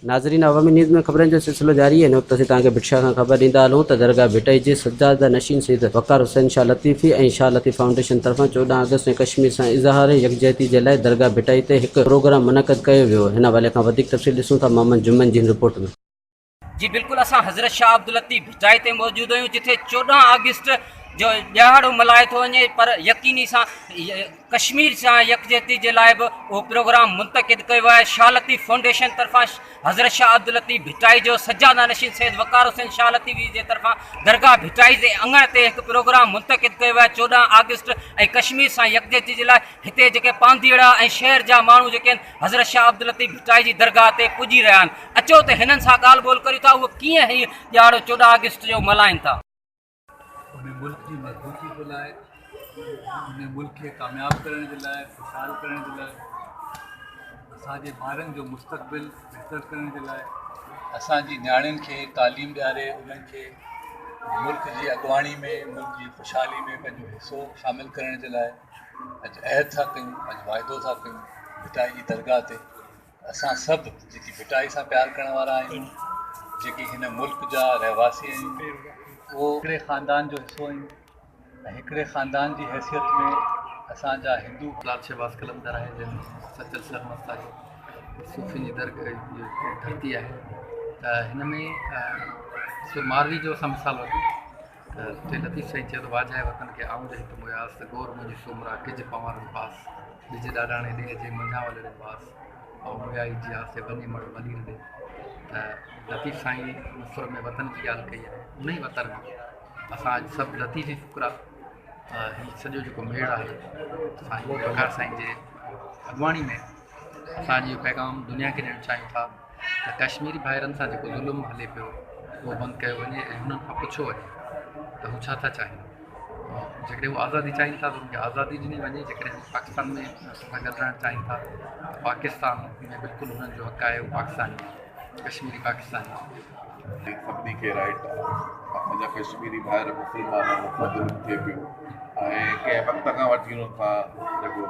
नाज़रीन अवामी न्यूज़ में ख़बरनि जो सिलसिलो जारी है। नुक़्ते से तव्हांखे भिटशा खां ख़बर ॾींदा हलूं त दरगाह भिटाई जे सज्जादा नशीन सैयद वक़ार हुसैन शाह लतीफ़ी ऐं शाह लतीफ़ फाउंडेशन तरफ़ां 14 अगस्त में कश्मीर सां इज़हार यकजहती जे लाइ दरगाह भिटाई ते हिकु प्रोग्राम मुनक़द कयो वियो। हिन हवाले खां वधीक तफ़सील ॾिसूं था मोहम्मद जुम्मन जी रिपोर्ट में। जी बिल्कुल, असां हज़रत शाह अब्दुल लतीफ़ भिटाई ते मौजूद आहियूं, जिथे 14 अगस्त जो ॾियारो मल्हाए थो वञे, पर यकीनी सां कश्मीर सां यकजहती जे लाइ बि उहो प्रोग्राम मुंतक़िद कयो आहे। शाह लतीफ़ फाउंडेशन तरफ़ां हज़रत शाह अब्दुल लतीफ़ भिटाई जो सज्जादा नशीन सैयद वक़ार हुसैन शाह लतीफ़ी जे तरफ़ां दरगाह भिटाई जे अंगण ते हिकु प्रोग्राम मुंतक़िद कयो आहे 14 अगस्त। ऐं कश्मीर सां यकजहती जे लाइ हिते जेके पांधीड़ा ऐं शहर जा माण्हू जेके आहिनि हज़रत शाह अब्दुल लतीफ़ भिटाई जी दरगाह ते पुॼी रहिया आहिनि। अचो त हिननि सां ॻाल्हि ॿोल करियूं था उहो कीअं हीउ ॾियारो 14 अगस्त जो मल्हाइनि था। उन मुल्क की मजबूती जे लाइ, उन मुल्क खे कामयाबु करण जे लाइ, ख़ुशहाल करण जे लाइ, असांजे ॿारनि जो मुस्तक़बिल बहितर करण जे लाइ, असांजी नियाणियुनि खे तालीम ॾियारे उन्हनि खे मुल्क जी अॻुवाणी में, मुल्क जी ख़ुशहाली में पंहिंजो हिसो शामिलु करण जे लाइ अॼु अहद था कयूं, अॼु वाइदो था कयूं भिटाई जी दरगाह ते। असां सभु जेकी भिटाई सां प्यारु करण वारा आहियूं, जेकी हिन मुल्क जा रहवासी आहियूं, उहो हिकिड़े ख़ानदान जो हिसो आहियूं ऐं हिकिड़े ख़ानदान जी हैसियत में असांजा हिंदू लाल शहबाज़ कलंदर आहे, जंहिं सचल सरमस्ता जो सूफ़ी जी धरती आहे। त हिन में मारवी जो असां मिसाल वठूं त टे लतीफ़ साईं चयो त वाजाए वतन खे आऊं जे हिकु मुयास त गोर मुंहिंजी सुमरा किज पवारनि पास ॾिज ॾाॾाणे ॾे जे मंझा वलड़े पास ऐं मुयाई जी आसे वञे मड़ वलीर ॾे। त लतीफ़ साईं सुर में वतन जी ॻाल्हि कई आहे। उन ई वतन में असां अॼु सभु लतीफ़ी फ़ुकरा हीउ सॼो जेको मेड़ आहे साईं वक़ार साईं जे अॻुवाणी में असांजो इहो पैगाम दुनिया खे ॾियणु चाहियूं था त कश्मीरी भाइरनि सां जेको ज़ुल्म हले पियो उहो बंदि कयो वञे ऐं हुननि खां पुछो वञे त हू छा था चाहिनि। जेकॾहिं हू आज़ादी चाहिनि था त उनखे आज़ादी ॾिनी वञे। जेकॾहिं पाकिस्तान में असां गॾिजणु चाहिनि था त पाकिस्तान में बिल्कुलु हुननि जो हक़ु आहे, उहो पाकिस्तानी कश्मीरी पाकिस्तानी सभिनी खे राइट आहे। असांजा कश्मीरी भाइर मुस्लमान ज़ुल्म थिए पियो ऐं कंहिं वक़्त खां वठी हुननि सां जेको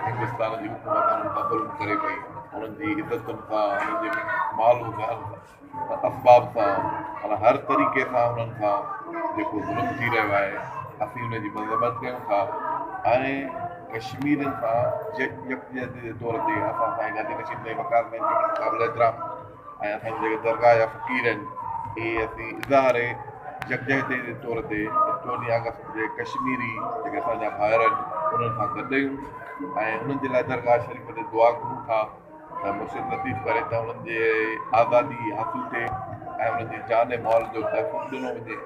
हिंदुस्तान जी हुकूमत हुननि सां ज़ुल्म करे पई, हुननि जी इज़तुनि सां, हुननि जे माल असबाब सां, माना हर तरीक़े सां हुननि सां जेको ज़ुल्म थी रहियो आहे असीं हुनजी मज़म्मत कयूं था। ऐं कश्मीरनि सां यकजहती जे तौर ते असां साईं गांधी नशीन साईं वक़ार साईं जो क़ाबिल एतिराम ऐं असांजा जेके दरगाह जा फ़क़ीर आहिनि इहे असीं इज़हार यकजहती जे तौर ते 14 अगस्त जे कश्मीरी जेके असांजा भाइर आहिनि उन्हनि सां गॾु आहियूं ऐं उन्हनि जे लाइ दरगाह शरीफ़ ते दुआ कयूं था त मुर्शिद लतीफ़ करे त उन्हनि जे आज़ादी हासिलु थिए ऐं उन्हनि जी जान माल जो तहफ़ुज़ ॾिनो वञे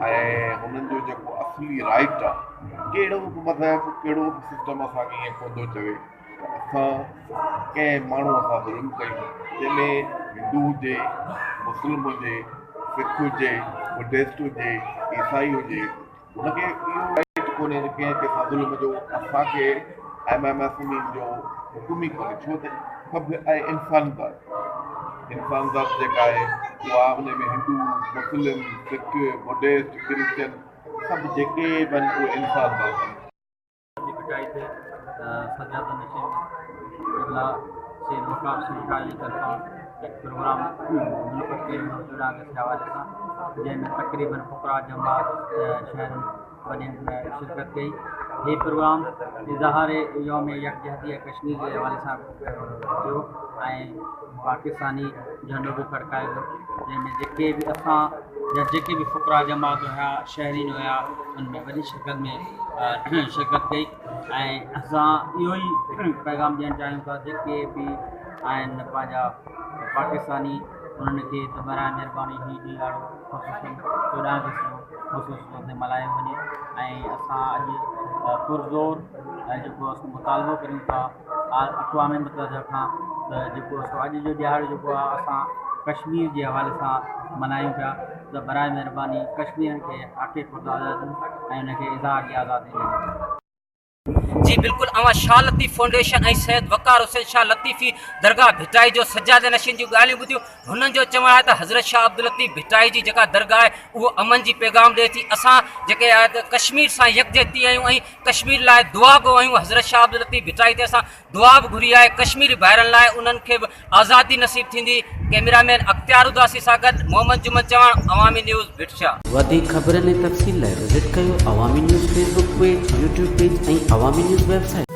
ऐं हुननि जो जेको असली राइट आहे, कहिड़ो बि मज़हब कहिड़ो बि सिस्टम असांखे ईअं कोन थो चवे त असां कंहिं माण्हूअ सां ज़ुल्म कयूं, जंहिंमें हिंदू हुजे, मुस्लिम हुजे, सिख हुजे, बुद्धिस्ट हुजे, ईसाई हुजे, हुनखे इहो राइट कोन्हे कंहिं सां ज़ुल्म जो। असांखे मुस्लिम जो हुकुम ई कोन्हे, छो त सभु आहे इंसान ज़ात जेका आहे उहा उन में हिंदू, मुस्लिम, सिख, बुद्धिस्ट, क्रिश्चन सभु जेके बि आहिनि उहे इंसान ज़ात आहिनि। भिटाई ते सज्जादा नशीन सैयद वक़ार हुसैन शाह जी तरफ़ां एक प्रोग्राम मुनक़िद कयो 14 अगस्त जे हवाले सां, जंहिंमें तक़रीबन फ़ुक़रा जमात शहरनि वॾनि शिरकत कई। हीउ प्रोग्राम इज़हार यौम यकजहती कश्मीर जे हवाले सां थियो ऐं पाकिस्तानी झंडो बि फड़कायो वियो, जंहिंमें जेके बि असां या जेके बि फ़ुक़रा जमात हुया, शहरीन हुया, उनमें वॾी शिरकत में शिरकत कई। ऐं असां इहो ई पैगाम ॾियणु चाहियूं था जेके बि आहिनि पंहिंजा पाकिस्तानी उन्हनि खे त बराए महिरबानी हीउ ॾियारो ख़ुसूसन 14 अगस्त ख़ुशूस ते मल्हायो वञे ऐं असां अॼु पुरज़ोर जेको असां मुतालबो कयूं था अक़वाम मुतहदा खां त जेको अॼु जो ॾियारो जेको आहे असां कश्मीर जे हवाले सां मल्हायूं पिया त बराए महिरबानी कश्मीरनि खे आख़िर ख़ुदा ॾियूं ऐं उनखे इज़हार जी आज़ादी ॾियूं। जी बिल्कुलु, अवां शाह लतीफ़ फाउंडेशन ऐं सैयद वक़ार हुसैन शाह लतीफ़ी दरगाह भिटाई जो सज्जादा नशीन जूं ॻाल्हियूं ॿुधियूं। हुननि जो चवणु आहे त हज़रत शाह अब्दुल लतीफ़ भिटाई जी जेका दरगाह आहे उहो अमन जी पैगाम ॾिए थी। असां जेके आहे त कश्मीर सां यकजहती आहियूं ऐं कश्मीर लाइ दुआ गो आहियूं। हज़रत शाह अब्दुल लतीफ़ भिटाई ते असां दुआ बि घुरी आहे कश्मीरी भाइरनि लाइ, उन्हनि खे बि आज़ादी नसीबु थींदी, कैमरामैन अख्तियार उदासी सां गॾु मोहम्मद जुमन चवाण, अवामी न्यूज़ भिटशा। वधीक ख़बरनि ऐं तफ़सील लाइ विज़िट कयो अवामी news Facebook page, YouTube page ऐं अवामी न्यूज़ वेबसाइट।